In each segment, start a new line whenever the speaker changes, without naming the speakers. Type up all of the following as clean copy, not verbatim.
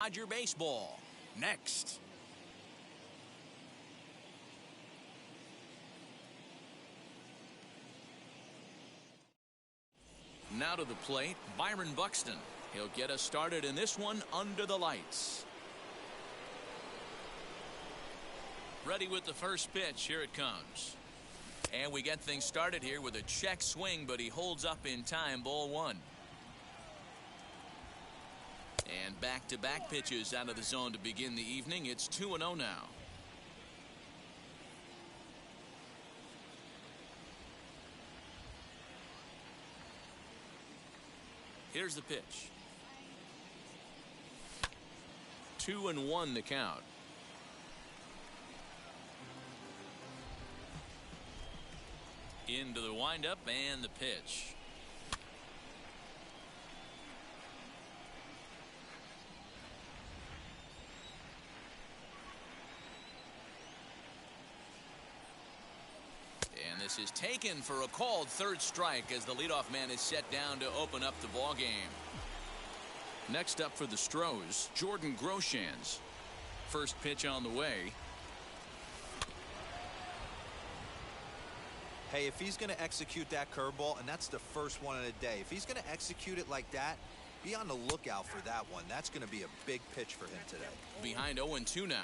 Dodger Baseball. Next. Now to the plate, Byron Buxton. He'll get us started in this one under the lights. Ready with the first pitch. Here it comes. And we get things started here with a check swing, but he holds up in time. Ball one. And back-to-back pitches out of the zone to begin the evening. It's 2-0 now. Here's the pitch. 2-1 the count. Into the windup and the pitch. And this is taken for a called third strike as the leadoff man is set down to open up the ball game. Next up for the Stros, Jordan Groshans. First pitch on the way.
Hey, if he's going to execute that curveball, and that's the first one of the day, if he's going to execute it like that, be on the lookout for that one. That's going to be a big pitch for him today.
Behind 0-2 now.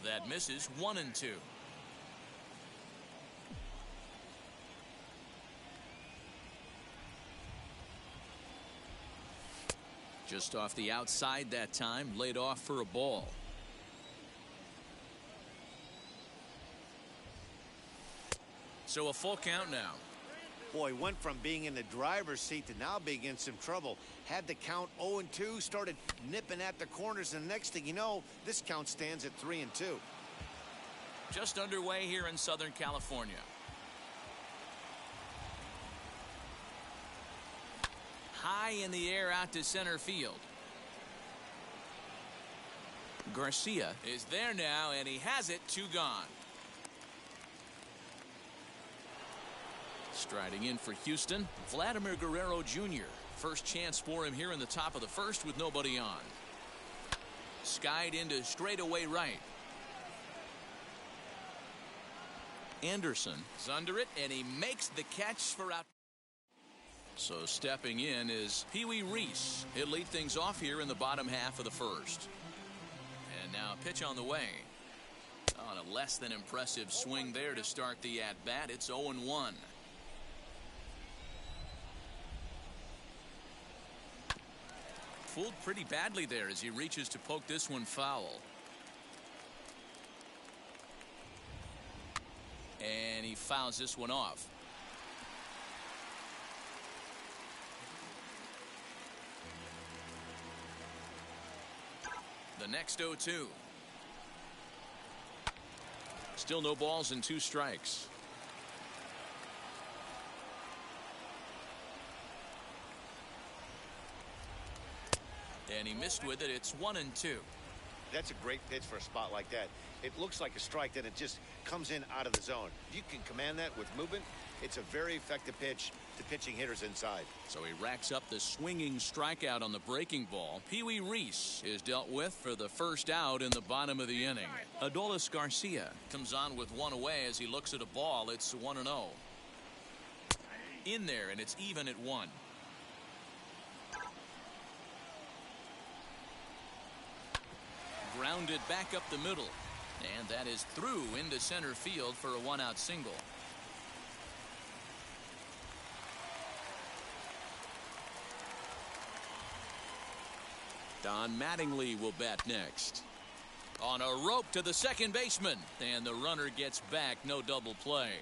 That misses. 1-2. Just off the outside that time, laid off for a ball. So a full count now.
Boy, went from being in the driver's seat to now being in some trouble. Had the count 0-2, started nipping at the corners, and the next thing you know, this count stands at 3-2.
Just underway here in Southern California. High in the air out to center field. Garcia is there now, and he has it. 2 gone. Striding in for Houston, Vladimir Guerrero Jr. First chance for him here in the top of the first with nobody on. Skied into straightaway right. Anderson is under it, and he makes the catch for out. So stepping in is Pee Wee Reese. He'll lead things off here in the bottom half of the first. And now a pitch on the way. On a less than impressive swing there to start the at-bat. It's 0-1. Fooled pretty badly there as he reaches to poke this one foul. And he fouls this one off. The next 0-2. Still no balls and 2 strikes. And he missed with it. It's 1-2.
That's a great pitch for a spot like that. It looks like a strike, then it just comes in out of the zone. If you can command that with movement, it's a very effective pitch to pitching hitters inside.
So he racks up the swinging strikeout on the breaking ball. Pee Wee Reese is dealt with for the first out in the bottom of the inning. Adolis Garcia comes on with 1 away as he looks at a ball. It's 1-0. In there, and it's even at 1. Grounded back up the middle, and that is through into center field for a 1-out single. Don Mattingly will bat next. On a rope to the second baseman, and the runner gets back. No double play.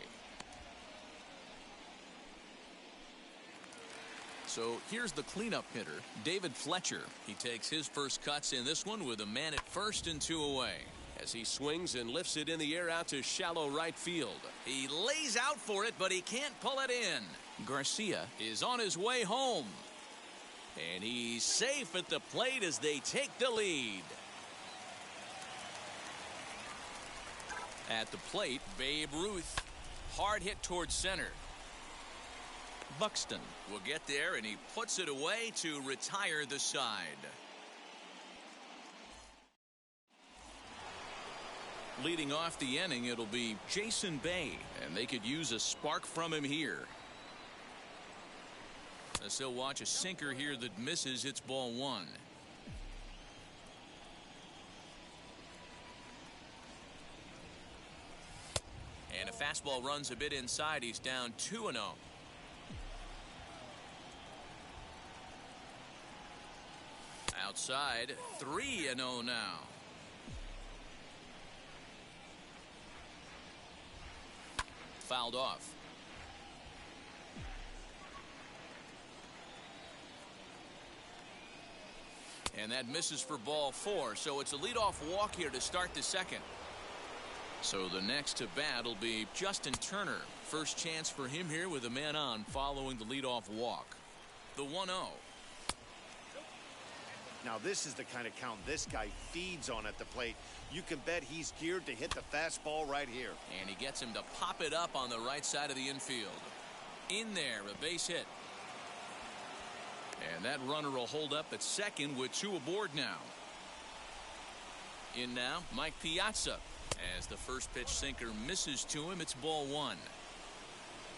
So here's the cleanup hitter, David Fletcher. He takes his first cuts in this one with a man at first and 2 away. As he swings and lifts it in the air out to shallow right field. He lays out for it, but he can't pull it in. Garcia is on his way home. And he's safe at the plate as they take the lead. At the plate, Babe Ruth. Hard hit towards center. Buxton will get there, and he puts it away to retire the side. Leading off the inning, it'll be Jason Bay, and they could use a spark from him here. As they'll watch a sinker here that misses. It's ball one. And a fastball runs a bit inside. He's down 2-0. Outside, 3-0 now. Fouled off. And that misses for ball 4. So it's a leadoff walk here to start the second. So the next to bat will be Justin Turner. First chance for him here with a man on following the leadoff walk. The 1-0.
Now this is the kind of count this guy feeds on at the plate. You can bet he's geared to hit the fastball right here.
And he gets him to pop it up on the right side of the infield. In there, a base hit. And that runner will hold up at second with 2 aboard now. In now, Mike Piazza. As the first pitch sinker misses to him, it's ball 1.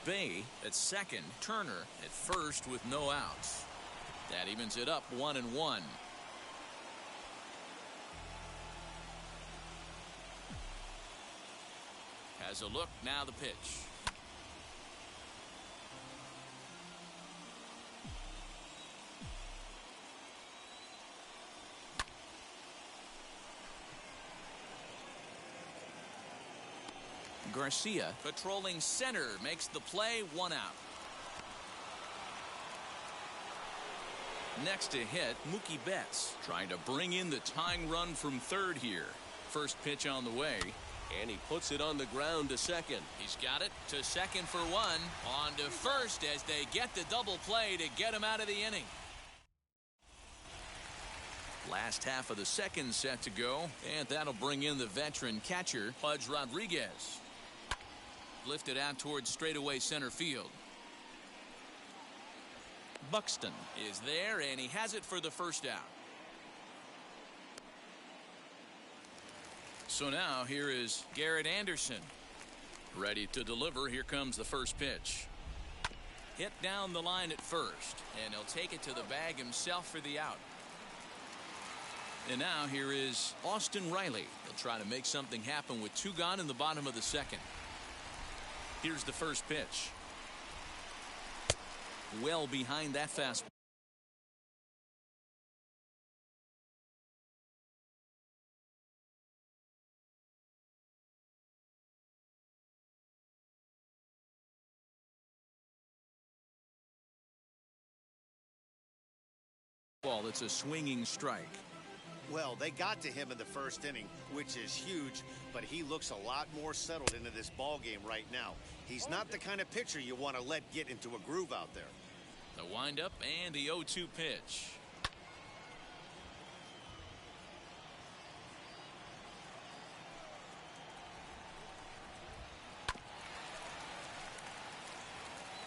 Bay at second, Turner at first with no outs. That evens it up 1-1. Has a look, now the pitch. Garcia patrolling center makes the play, 1 out. Next to hit, Mookie Betts trying to bring in the tying run from third here. First pitch on the way, and he puts it on the ground to second. He's got it to second for 1. On to first as they get the double play to get him out of the inning. Last half of the second set to go, and that'll bring in the veteran catcher, Pudge Rodriguez. Lifted out towards straightaway center field. Buxton is there, and he has it for the first out. So now here is Garrett Anderson. Ready to deliver. Here comes the first pitch. Hit down the line at first, and he'll take it to the bag himself for the out. And now here is Austin Riley. He'll try to make something happen with 2 gone in the bottom of the second. Here's the first pitch. Well behind that fastball. Ball, it's a swinging strike.
Well, they got to him in the first inning, which is huge, but he looks a lot more settled into this ball game right now. He's not the kind of pitcher you want to let get into a groove out there.
The windup and the 0-2 pitch.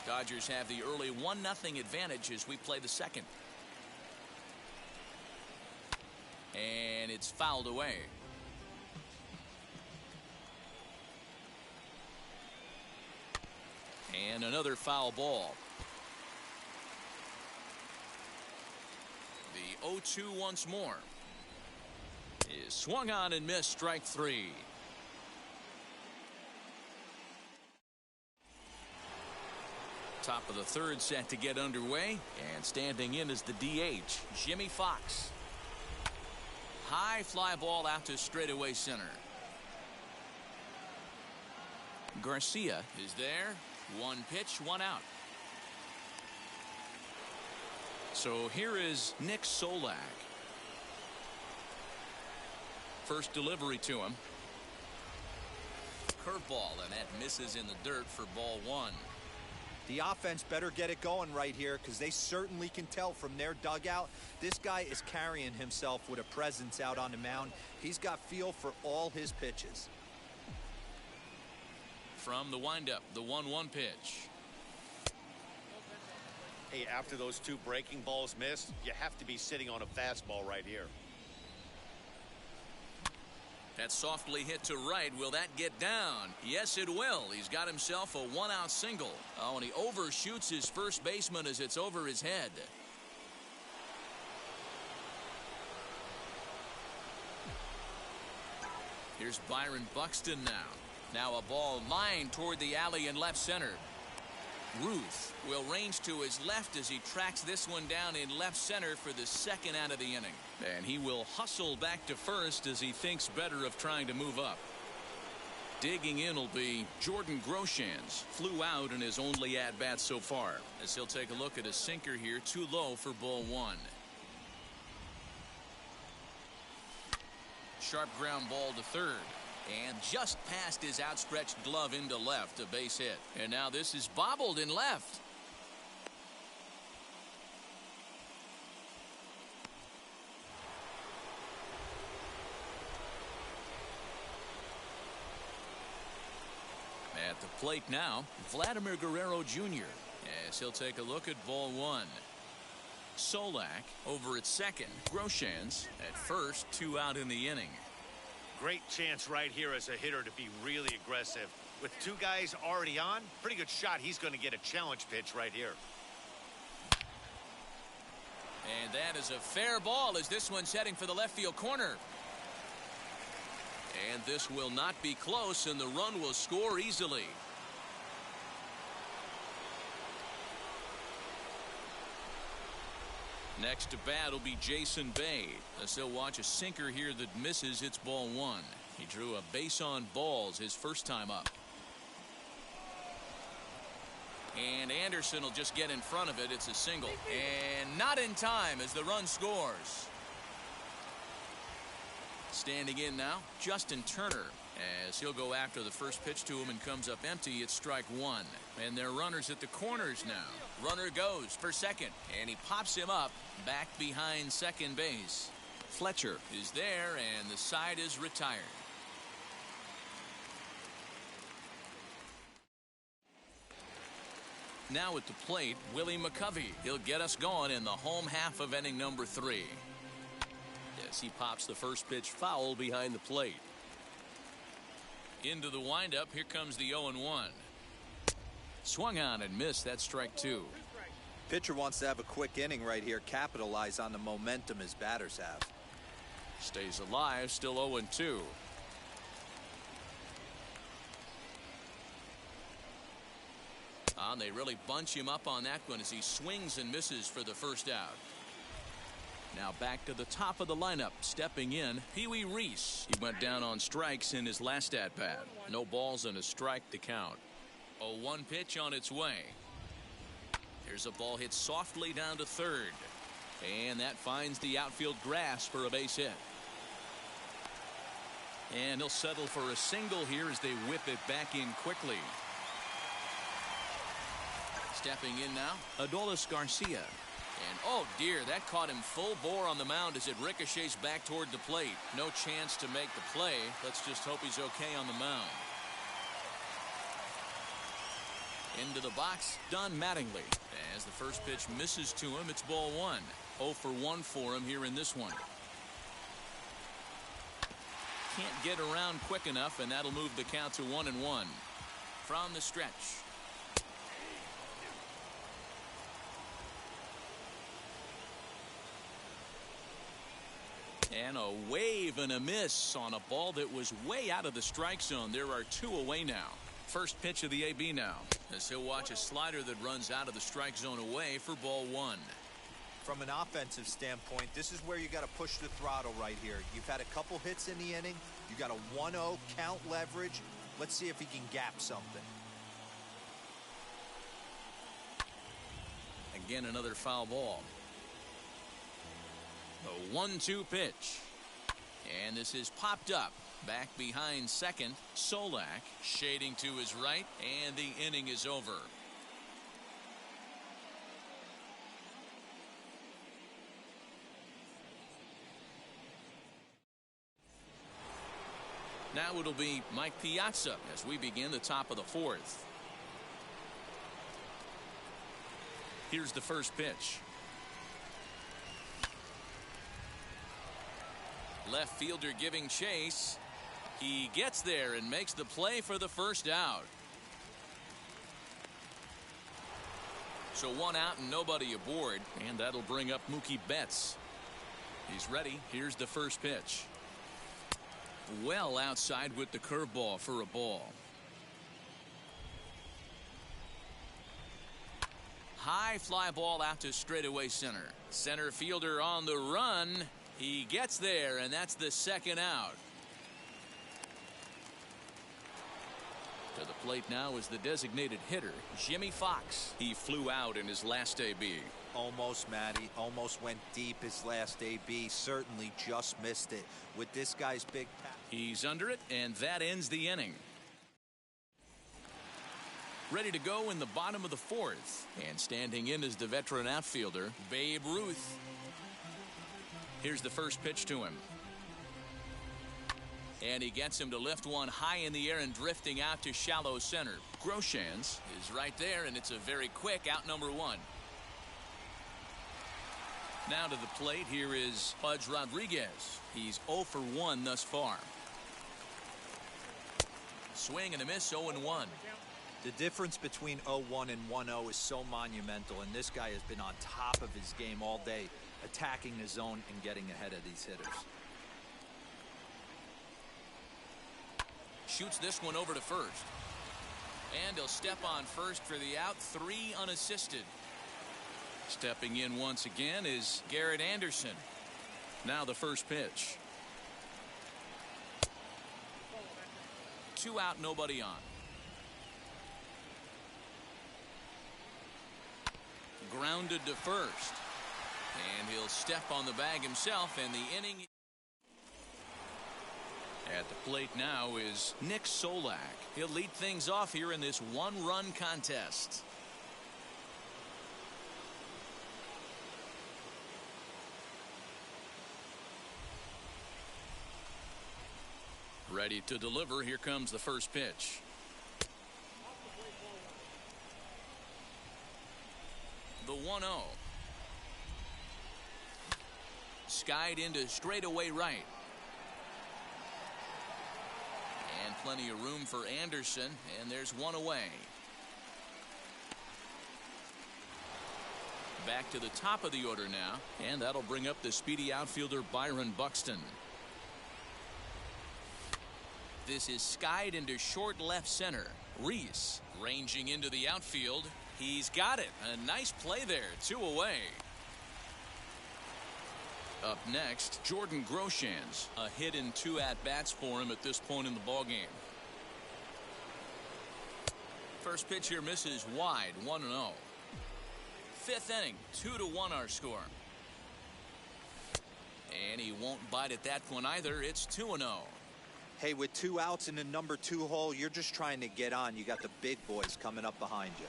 Dodgers have the early 1-0 advantage as we play the second. And it's fouled away. And another foul ball. The 0-2 once more. Is swung on and missed, strike 3. Top of the third set to get underway, and standing in is the DH, Jimmy Fox. High fly ball out to straightaway center. Garcia is there. 1 pitch, 1 out. So here is Nick Solak. First delivery to him. Curveball, and that misses in the dirt for ball 1.
The offense better get it going right here, because they certainly can tell from their dugout this guy is carrying himself with a presence out on the mound. He's got feel for all his pitches. From the windup, the 1-1 pitch.
Hey, after those two breaking balls missed, you have to be sitting on a fastball right here.
That softly hit to right. Will that get down? Yes, it will. He's got himself a one-out single. Oh, and he overshoots his first baseman as it's over his head. Here's Byron Buxton now. Now a ball lined toward the alley in left center. Ruth will range to his left as he tracks this one down in left center for the second out of the inning. And he will hustle back to first as he thinks better of trying to move up. Digging in will be Jordan Groshans. Flew out in his only at-bat so far, as he'll take a look at a sinker here, too low for ball one. Sharp ground ball to third. And just past his outstretched glove into left, a base hit. And now this is bobbled in left. At the plate now, Vladimir Guerrero Jr. as he'll take a look at ball one. Solak over at second. Groshans at first, 2 out in the inning.
Great chance right here as a hitter to be really aggressive. With two guys already on, pretty good shot. He's going to get a challenge pitch right here.
And that is a fair ball as this one's heading for the left field corner. And this will not be close, and the run will score easily. Next to bat will be Jason Bay, as he'll watch a sinker here that misses. It's ball one. He drew a base on balls his first time up. And Anderson will just get in front of it. It's a single. And not in time as the run scores. Standing in now, Justin Turner, as he'll go after the first pitch to him and comes up empty. It's strike one. And they're runners at the corners now. Runner goes for second, and he pops him up back behind second base. Fletcher is there, and the side is retired. Now at the plate, Willie McCovey. He'll get us going in the home half of inning number 3. Yes, he pops the first pitch foul behind the plate. Into the windup, here comes the 0-1. Swung on and missed. That's strike 2.
Pitcher wants to have a quick inning right here, capitalize on the momentum his batters have.
Stays alive, still 0-2. They really bunch him up on that one as he swings and misses for the first out. Now back to the top of the lineup. Stepping in, Pee Wee Reese. He went down on strikes in his last at-bat. No balls and a strike to count. A 1 pitch on its way. Here's a ball hit softly down to third. And that finds the outfield grass for a base hit. And he'll settle for a single here as they whip it back in quickly. Stepping in now, Adolis Garcia. And oh dear, that caught him full bore on the mound as it ricochets back toward the plate. No chance to make the play. Let's just hope he's okay on the mound. Into the box, Don Mattingly. As the first pitch misses to him, it's ball one. 0 for 1 for him here in this one. Can't get around quick enough, and that'll move the count to 1-1. From the stretch. And a wave and a miss on a ball that was way out of the strike zone. There are 2 away now. First pitch of the AB now, as he'll watch a slider that runs out of the strike zone away for ball one.
From an offensive standpoint, this is where you got to push the throttle right here. You've had a couple hits in the inning. You got a 1-0 count leverage. Let's see if he can gap something.
Again, another foul ball. A 1-2 pitch. And this is popped up. Back behind second, Solak shading to his right, and the inning is over. Now it'll be Mike Piazza as we begin the top of the 4th. Here's the first pitch. Left fielder giving chase. He gets there and makes the play for the first out. So one out and nobody aboard, and that'll bring up Mookie Betts. He's ready. Here's the first pitch. Well outside with the curveball for a ball. High fly ball out to straightaway center. Center fielder on the run. He gets there, and that's the second out. To the plate now is the designated hitter, Jimmy Fox. He flew out in his last AB.
Almost, Matty. Almost went deep his last AB. Certainly just missed it. With this guy's big pass.
He's under it, and that ends the inning. Ready to go in the bottom of the fourth. And standing in is the veteran outfielder, Babe Ruth. Here's the first pitch to him. And he gets him to lift one high in the air and drifting out to shallow center. Groshans is right there, and it's a very quick out number one. Now to the plate, here is Pudge Rodriguez. He's 0 for 1 thus far. Swing and a miss, 0-1.
The difference between 0-1 and 1-0 is so monumental, and this guy has been on top of his game all day, attacking the zone and getting ahead of these hitters.
Shoots this one over to first. And he'll step on first for the out, 3 unassisted. Stepping in once again is Garrett Anderson. Now the first pitch. 2 out, nobody on. Grounded to first. And he'll step on the bag himself, and the inning. At the plate now is Nick Solak. He'll lead things off here in this one-run contest. Ready to deliver. Here comes the first pitch. The 1-0. Skied into straightaway right. And plenty of room for Anderson, and there's one away. Back to the top of the order now, and that'll bring up the speedy outfielder Byron Buxton. This is skied into short left center. Reese ranging into the outfield. He's got it. A nice play there. 2 away. Up next, Jordan Groshans. A hit in 2 at-bats for him at this point in the ballgame. First pitch here misses wide, 1-0. 5th inning, 2-1 our score. And he won't bite at that one either. It's 2-0.
Hey, with 2 outs in the number 2 hole, you're just trying to get on. You got the big boys coming up behind you.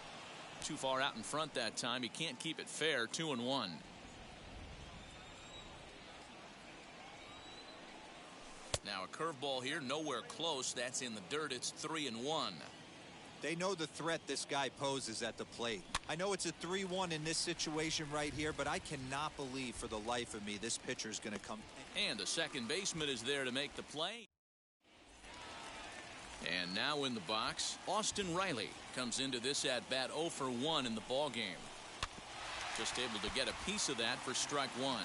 Too far out in front that time. He can't keep it fair. 2-1. Now a curveball here, nowhere close. That's in the dirt. It's 3-1.
They know the threat this guy poses at the plate. I know it's a 3-1 in this situation right here, but I cannot believe for the life of me this pitcher is going to come.
And the second baseman is there to make the play. And now in the box, Austin Riley comes into this at-bat 0 for 1 in the ballgame. Just able to get a piece of that for strike 1.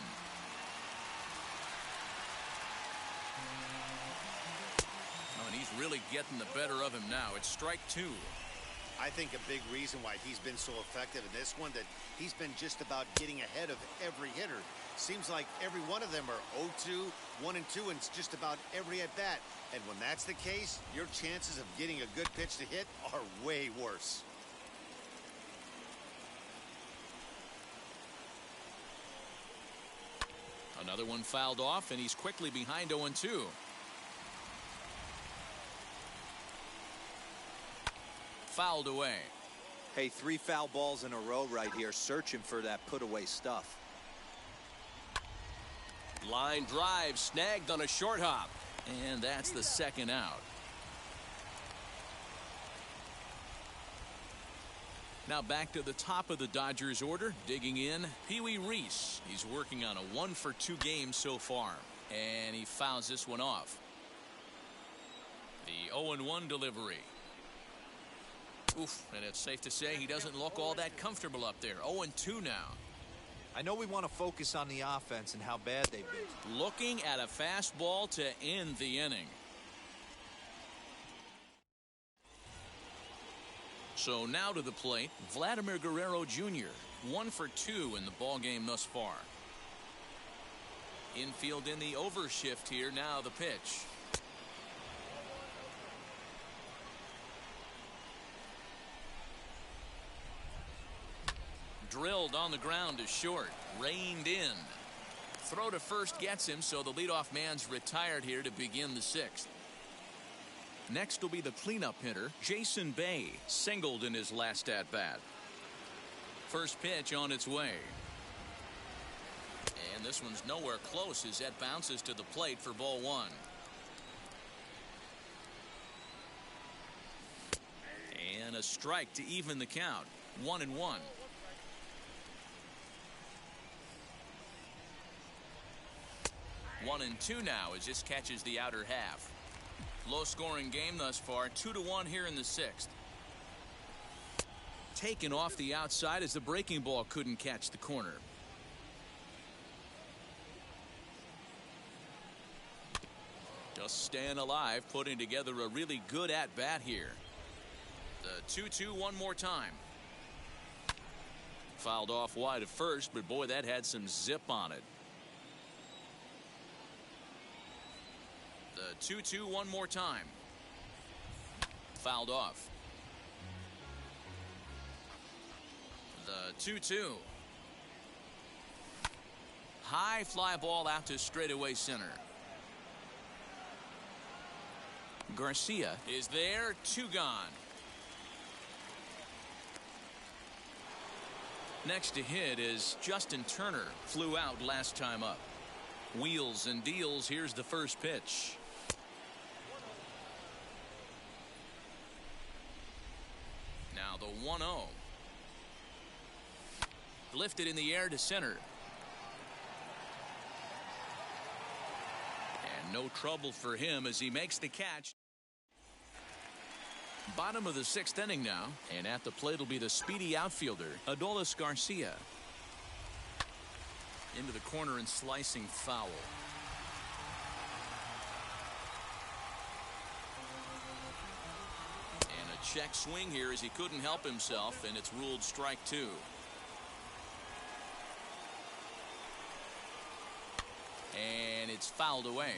Oh, and he's really getting the better of him now. It's strike 2.
I think a big reason why he's been so effective in this one, that he's been just about getting ahead of every hitter. Seems like every one of them are 0-2, 1-2, and it's just about every at-bat. And when that's the case, your chances of getting a good pitch to hit are way worse.
Another one fouled off, and he's quickly behind 0-2. Fouled away.
Hey, 3 foul balls in a row right here, searching for that put-away stuff.
Line drive snagged on a short hop. And that's the second out. Now back to the top of the Dodgers order, digging in, Pee Wee Reese. He's working on a 1-for-2 game so far, and he fouls this one off. The 0-1 delivery. Oof, and it's safe to say he doesn't look all that comfortable up there. 0-2 now.
I know we want to focus on the offense and how bad they've been.
Looking at a fastball to end the inning. So now to the plate, Vladimir Guerrero Jr. 1-for-2 in the ball game thus far. Infield in the overshift here. Now the pitch. Drilled on the ground to short. Reined in. Throw to first gets him, so the leadoff man's retired here to begin the 6th. Next will be the cleanup hitter, Jason Bay, singled in his last at-bat. First pitch on its way. And this one's nowhere close as that bounces to the plate for ball 1. And a strike to even the count. 1-1. 1-2 now as this catches the outer half. Low scoring game thus far, 2-1 here in the 6th. Taken off the outside as the breaking ball couldn't catch the corner. Just staying alive, putting together a really good at bat here. The 2-2 one more time. Fouled off wide at first, but boy, that had some zip on it. The 2-2 one more time. Fouled off. The 2-2. High fly ball out to straightaway center. Garcia is there. 2 gone. Next to hit is Justin Turner. Flew out last time up. Wheels and deals. Here's the first pitch. Now the 1-0. Lifted in the air to center. And no trouble for him as he makes the catch. Bottom of the 6th inning now, and at the plate will be the speedy outfielder, Adolis Garcia. Into the corner and slicing foul. And a check swing here as he couldn't help himself, and it's ruled strike 2. And it's fouled away.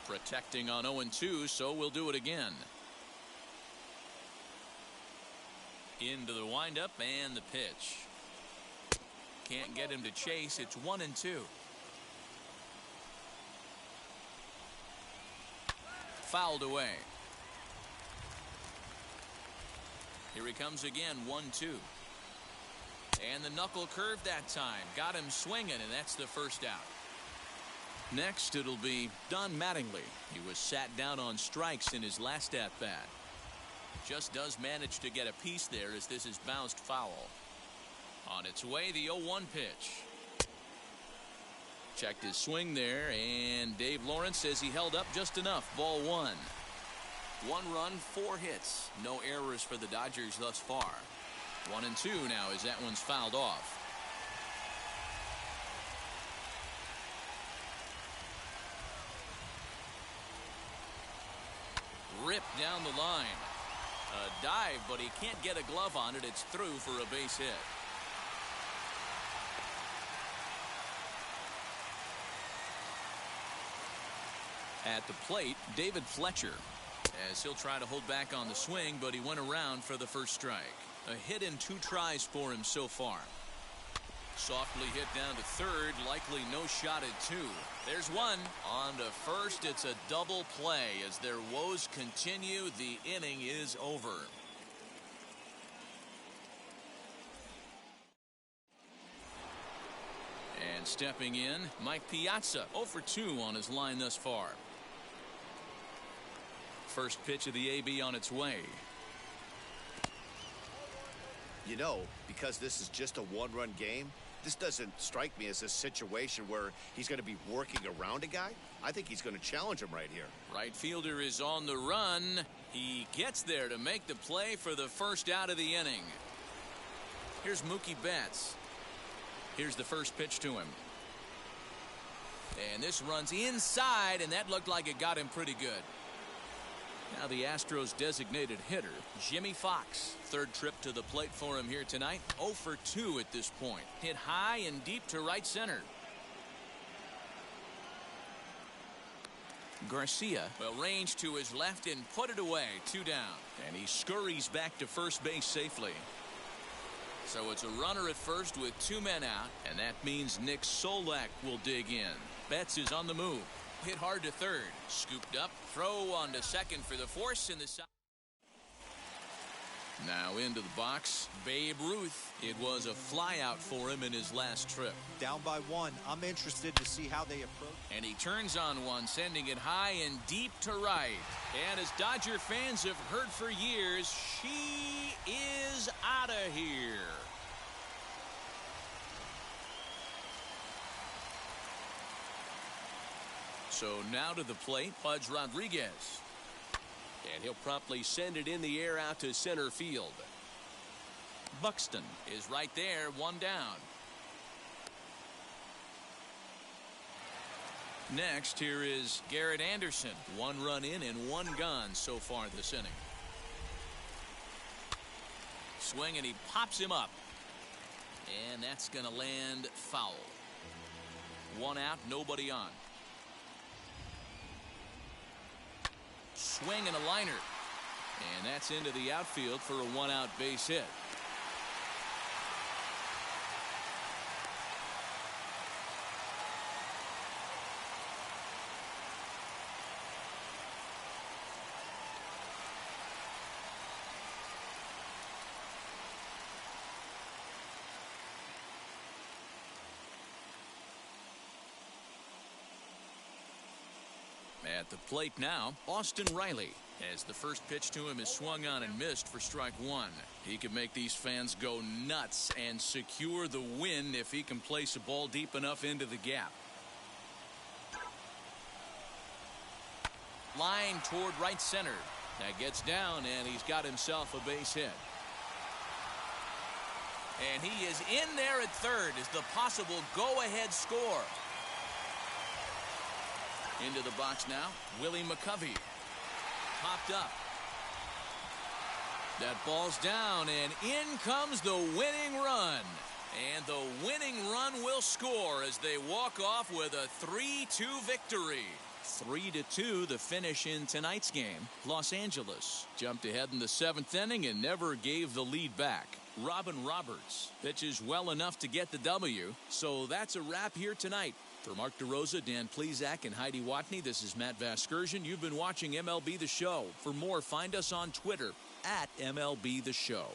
Protecting on 0-2, so we'll do it again. Into the windup and the pitch. Can't get him to chase. It's 1-2. Fouled away. Here he comes again. 1-2. And the knuckle curve that time. Got him swinging, and that's the first out. Next, it'll be Don Mattingly. He was sat down on strikes in his last at-bat. Just does manage to get a piece there as this is bounced foul. On its way, the 0-1 pitch. Checked his swing there, and Dave Lawrence says he held up just enough. Ball 1. 1 run, 4 hits. No errors for the Dodgers thus far. 1-2 now as that one's fouled off. Ripped down the line. A dive, but he can't get a glove on it. It's through for a base hit. At the plate, David Fletcher, as he'll try to hold back on the swing, but he went around for the first strike. A hit in 2 tries for him so far. Softly hit down to third, likely no shot at 2. There's one. On to first. It's a double play as their woes continue. The inning is over. And stepping in, Mike Piazza, 0 for 2 on his line thus far. First pitch of the AB on its way.
You know, because this is just a one-run game, this doesn't strike me as a situation where he's going to be working around a guy. I think he's going to challenge him right here.
Right fielder is on the run. He gets there to make the play for the first out of the inning. Here's Mookie Betts. Here's the first pitch to him. And this runs inside, and that looked like it got him pretty good. Now the Astros designated hitter, Jimmy Fox. Third trip to the plate for him here tonight. 0 for 2 at this point. Hit high and deep to right center. Garcia will range to his left and put it away. 2 down. And he scurries back to first base safely. So it's a runner at first with 2 men out. And that means Nick Solak will dig in. Betts is on the move. Hit hard to third. Scooped up. Throw on to second for the force in the side. Now into the box, Babe Ruth. It was a flyout for him in his last trip.
Down by 1. I'm interested to see how they approach.
And he turns on one, sending it high and deep to right. And as Dodger fans have heard for years, she is out of here. So now to the plate, Pudge Rodriguez. And he'll promptly send it in the air out to center field. Buxton is right there, 1 down. Next, here is Garrett Anderson. 1 run in and 1 gone so far this inning. Swing, and he pops him up. And that's going to land foul. 1 out, nobody on. Swing and a liner. And that's into the outfield for a 1-out base hit. At the plate now, Austin Riley, as the first pitch to him is swung on and missed for strike 1. He can make these fans go nuts and secure the win if he can place a ball deep enough into the gap. Line toward right center. That gets down, and he's got himself a base hit. And he is in there at third as the possible go-ahead score. Into the box now, Willie McCovey. Popped up. That ball's down, and in comes the winning run. And the winning run will score as they walk off with a 3-2 victory. 3-2 the finish in tonight's game. Los Angeles jumped ahead in the 7th inning and never gave the lead back. Robin Roberts pitches well enough to get the W. So that's a wrap here tonight. For Mark DeRosa, Dan Plesac, and Heidi Watney, this is Matt Vasgersian. You've been watching MLB The Show. For more, find us on Twitter @MLB The Show.